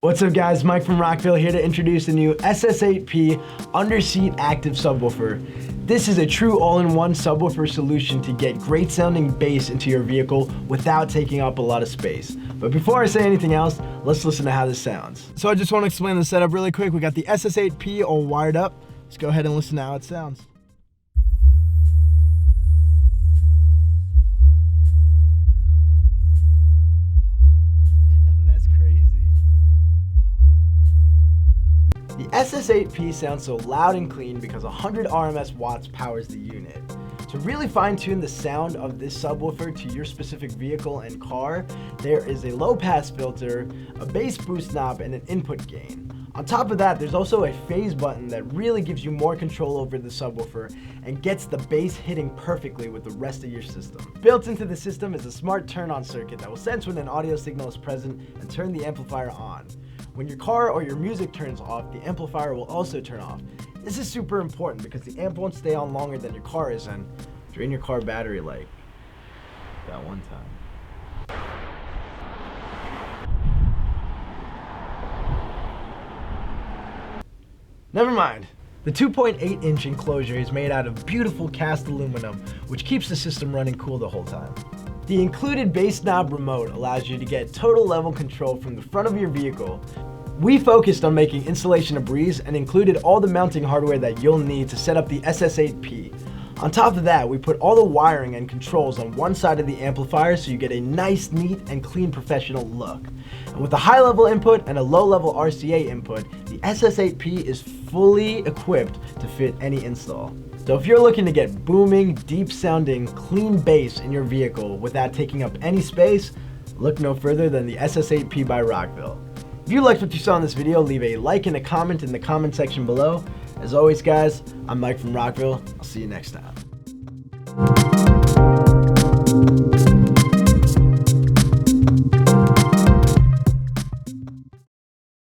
What's up guys, Mike from Rockville here to introduce the new SS8P Underseat Active Subwoofer. This is a true all-in-one subwoofer solution to get great sounding bass into your vehicle without taking up a lot of space. But before I say anything else, let's listen to how this sounds. So I just want to explain the setup really quick. We got the SS8P all wired up. Let's go ahead and listen to how it sounds. That's crazy. The SS8P sounds so loud and clean because 100 RMS watts powers the unit. To really fine-tune the sound of this subwoofer to your specific vehicle and car, there is a LowPass filter, a bass boost knob, and an input gain. On top of that, there's also a phase button that really gives you more control over the subwoofer and gets the bass hitting perfectly with the rest of your system. Built into the system is a smart turn-on circuit that will sense when an audio signal is present and turn the amplifier on. When your car or your music turns off, the amplifier will also turn off. This is super important because the amp won't stay on longer than your car is and drain your car battery like that one time. Never mind. The 2.8-inch enclosure is made out of beautiful cast aluminum, which keeps the system running cool the whole time. The included bass knob remote allows you to get total level control from the front of your vehicle. We focused on making installation a breeze and included all the mounting hardware that you'll need to set up the SS8P. On top of that, we put all the wiring and controls on one side of the amplifier so you get a nice, neat, and clean professional look. And with a high-level input and a low-level RCA input, the SS8P is fully equipped to fit any install. So if you're looking to get booming, deep-sounding, clean bass in your vehicle without taking up any space, look no further than the SS8P by Rockville. If you liked what you saw in this video, leave a like and a comment in the comment section below. As always guys, I'm Mike from Rockville. I'll see you next time.